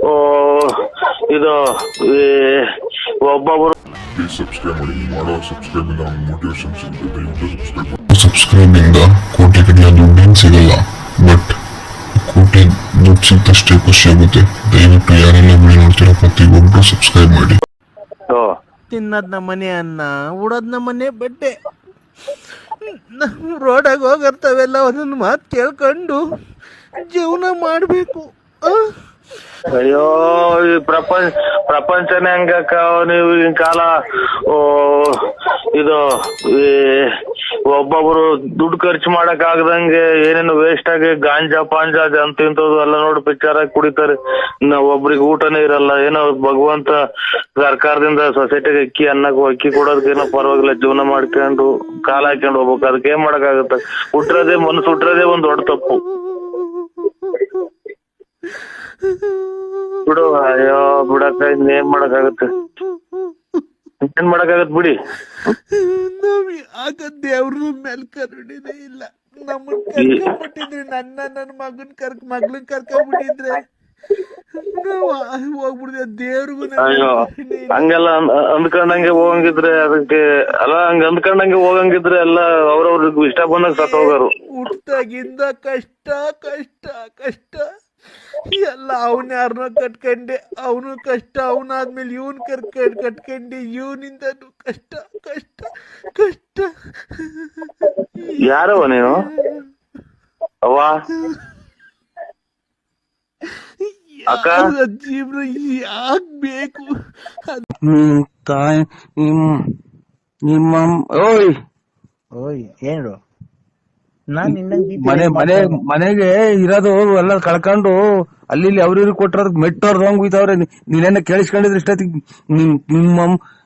ಓ, ಇದು ಒಬ್ಬೊಬ್ರು ಸಬ್ಸ್ಕ್ರೈಬ್ ಮಾಡಿ. ಮಾಡೋ ಸಬ್ಸ್ಕ್ರೈಬ್ ಇಂದ ಮೋಟಿವೇಶನ್ ಸಿಗುತ್ತೆ. ದಯವಿಟ್ಟು ಸಬ್ಸ್ಕ್ರೈಬ್ ಇಂದ ಕೋಟಿ ಕಡೆಯ ದುಡ್ಡೇನು ಸಿಗಲ್ಲ, ಬಟ್ ಕೋಟಿ ದುಡ್ಡು ಸಿಕ್ಕಷ್ಟೇ ಖುಷಿ ಆಗುತ್ತೆ. ದಯವಿಟ್ಟು ಯಾರೆಲ್ಲ ವಿಡಿಯೋ ನೋಡ್ತೀರೋ ಪ್ರತಿಯೊಬ್ಬರು ಸಬ್ಸ್ಕ್ರೈಬ್ ಮಾಡಿ. ತಿನ್ನದ್ ನಮ್ಮನೆ ಅನ್ನ, ಉಡೋದ್ ನಮ್ಮನೆ ಬಟ್ಟೆ. ರೋಡಾಗ ಹೋಗಿರ್ತಾವೆಲ್ಲ ಒಂದೊಂದು ಮಾತು ಕೇಳ್ಕೊಂಡು ಜೀವನ ಮಾಡಬೇಕು. ಅಯ್ಯೋ, ಈ ಪ್ರಪಂಚನೇ ಹಂಗಕ್ಕ. ನೀವು ಈಗಿನ ಕಾಲ ಇದು ಒಬ್ಬೊಬ್ರು ದುಡ್ಡು ಖರ್ಚು ಮಾಡಕ್ ಆಗದಂಗೆ ಏನೇನು ವೇಸ್ಟ್ ಆಗಿ ಗಾಂಜಾ ಪಾಂಜಾ ಅಂತ ಇಂಥದ್ದು ಎಲ್ಲ ನೋಡಿ ಪಿಕ್ಚರ್ ಆಗಿ ಕುಡಿತಾರೆ. ಒಬ್ರಿಗೆ ಊಟನೇ ಇರಲ್ಲ. ಏನೋ ಭಗವಂತ ಸರ್ಕಾರದಿಂದ ಸೊಸೈಟಿಗೆ ಅಕ್ಕಿ ಕೊಡೋದಕ್ಕೆ ಏನೋ ಪರವಾಗಿಲ್ಲ, ಜೀವನ ಮಾಡ್ಕೊಂಡು ಕಾಲ ಹಾಕೊಂಡು ಹೋಗ್ಬೇಕು. ಅದಕ್ಕೆ ಏನ್ ಮಾಡಕ್ಕಾಗತ್ತೆ? ಮನಸ್ಸು ಹುಟ್ಟಿರೋದೇ ಒಂದ್ ದೊಡ್ಡ ತಪ್ಪು. ಬಿಡು, ಅಯ್ಯೋ ಬಿಡಕ್ಕ, ಇನ್ನೇನ್ ಮಾಡಕ್ಕಾಗತ್ತೆ? ಏನ್ ಮಾಡಕ್ಕಾಗತ್ ಬಿಡಿ. ಆಗ ದೇವ್ರ ಮೇಲೆ ಕರುಣಿನೇ ಇಲ್ಲ. ನಮ್ಮನ್ ಕರ್ಕೊಂಡ್ಬಿಟ್ಟಿದ್ರಿ, ನನ್ನ ಮಗಳನ್ ಕರ್ಕೊಂಡ್ಬಿಟ್ಟಿದ್ರೆ ಹೋಗ್ಬಿಡ್ತೀವಿ. ದೇವ್ರಿಗೂ ಅಯ್ಯೋ, ಹಂಗೆಲ್ಲ ಅಂದ್ಕೊಂಡಂಗೆ ಹೋಗಂಗಿದ್ರೆ ಅದಕ್ಕೆ ಅಲ್ಲ, ಹಂಗ ಅಂದ್ಕೊಂಡಂಗೆ ಹೋಗಂಗಿದ್ರೆ ಎಲ್ಲ ಅವ್ರವ್ರಿಗೆ ಇಷ್ಟ ಬಂದಾಗ ಸತ್ ಹೋಗೋರು. ಹುಟ್ಟಾಗಿಂದ ಕಷ್ಟ ಕಷ್ಟ ಕಷ್ಟ ಎಲ್ಲ. ಅವನ ಯಾರನ್ನೋ ಕಟ್ಕೊಂಡೆ, ಅವನು ಕಷ್ಟ. ಅವನಾದ್ಮೇಲೆ ಇವನ್ ಕಟ್ಕೊಂಡೆ, ಇವನಿಂದ ಕಷ್ಟ ಕಷ್ಟ ಕಷ್ಟ. ಯಾರವ ನೀನು? ಅವ್ವ ಅಕ್ಕ, ಜೀವನ ಯಾಕ್ಬೇಕು? ತಾಯಿ ನಿಮ್ಮ ಓಯ್ ಓಯ್ ಏನು ಮನೆಗೆ ಇರೋದು ಎಲ್ಲ ಕಳ್ಕೊಂಡು ಅಲ್ಲಿ ಅವ್ರಿಗೆ ಕೊಟ್ಟರ ಮೆಟ್ಟೋರ್ದಂಗ್ ಹೋಯ್ತವ್ರೆ. ನೀನೇನ ಕೇಳಿಸ್ಕೊಂಡಿದ್ರೆ ಇಷ್ಟೊತ್ತಿಗೆ ನಿಮ್ಮ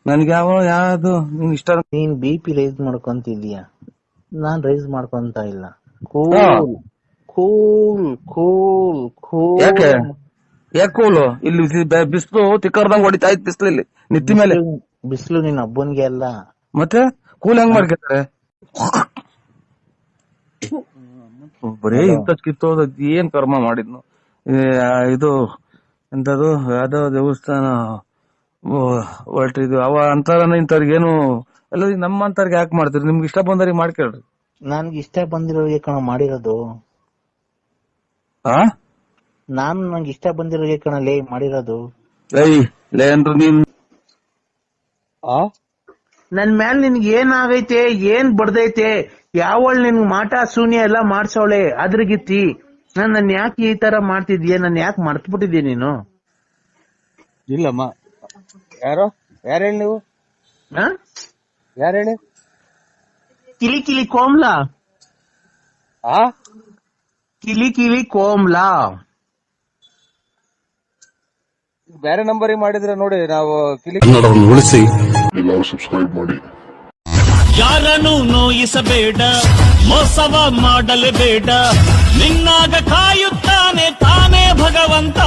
ನನ್ಗೆ ಯಾವ್ದು ನೀನ್ ಇಷ್ಟ. ನೀನ್ BP ರೈಸ್ ಮಾಡ್ಕೊಂತಿದೀಯ, ನಾನ್ ರೈಸ್ ಮಾಡ್ಕೊಂತ ಇಲ್ಲ. Cool cool cool cool. ಯಾಕೆ ಕೂಲು? ಇಲ್ಲಿ ಬಿಸಿಲು ತಿಕ್ಕರ್ದಂಗ್ ಹೊಡಿತಾ ಇತ್ತು ಬಿಸಿಲು ಇಲ್ಲಿ ನಿತ್ತಿ ಮೇಲೆ. ಬಿಸಿಲು ನಿನ್ ಹಬ್ಬನ್ಗೆ ಅಲ್ಲ, ಮತ್ತೆ ಕೂಲ್ ಹೆಂಗ್ ಮಾಡ್ಕೊತಾರೆ? ಬರೀ ಇಂತ ಕಿತ್ತೋದ ಏನ್ ಕರ್ಮ ಮಾಡಿದ್ನು. ಇದು ಎಂತದು ಯಾವ್ದೋ ದೇವಸ್ಥಾನ ಹೊರಟಿದ್ವು ಅವ ಅಂತಾರ. ಇಂಥವ್ರಿಗೆ ಏನು ಎಲ್ಲ ನಮ್ಮಂತವ್ರಿಗೆ ಯಾಕೆ ಮಾಡ್ತೀರಿ? ನಿಮ್ಗೆ ಇಷ್ಟ ಬಂದವ್ರಿಗೆ ಮಾಡ್ಕೇಳ್ರಿ. ನನ್ಗೆ ಇಷ್ಟ ಬಂದಿರೋರಿಗೆ ಕಣ ಮಾಡಿರೋದು. ನಂಗೆ ಇಷ್ಟ ಬಂದಿರೋರಿಗೆ ಕಣ ಲೇ ಮಾಡಿರೋದು. ಲೇನ್ರು ನೀನ್ ನನ್ ಮ್ಯಾಲ ನಿನ್ಗೆ ಏನಾಗೈತೆ, ಏನ್ ಬಡ್ದೈತೆ, ಯಾವಳ್ ನಿನ್ ಮಾಟ ಶೂನ್ಯ ಎಲ್ಲ ಮಾಡ್ಸವಳೆ ಅದ್ರಗಿತ್ತಿ. ನನ್ ಯಾಕೆ ಈ ತರ ಮಾಡ್ತಿದ್ಯ? ನನ್ ಯಾಕೆ ಮರ್ತ್ಬಿಟ್ಟಿದ್ಯ ನೀನು? ಇಲ್ಲಮ್ಮ. ಯಾರು ಹೇಳಿ ನೀವು? ಯಾರು ಹೇಳಿ? ಕಿಲಿ ಕಿಲಿ ಕೋಮ್ಲಾ. ಕಿಲಿ ಕಿಲಿ ಕೋಮ್ಲಾ. ಬೇರೆ ನಂಬರ್ ಮಾಡಿದ್ರೆ ನೋಡಿ ನಾವು ಉಳಿಸಿ. ಎಲ್ಲರೂ ಸಬ್ಸ್ಕ್ರೈಬ್ ಮಾಡಿ. ಯಾರನ್ನು ನೋಯಿಸಬೇಡ, ಮೋಸವ ಮಾಡಲೇಬೇಡ, ನಿನ್ನಾಗ ಕಾಯುತ್ತಾನೆ ತಾನೇ ಭಗವಂತ.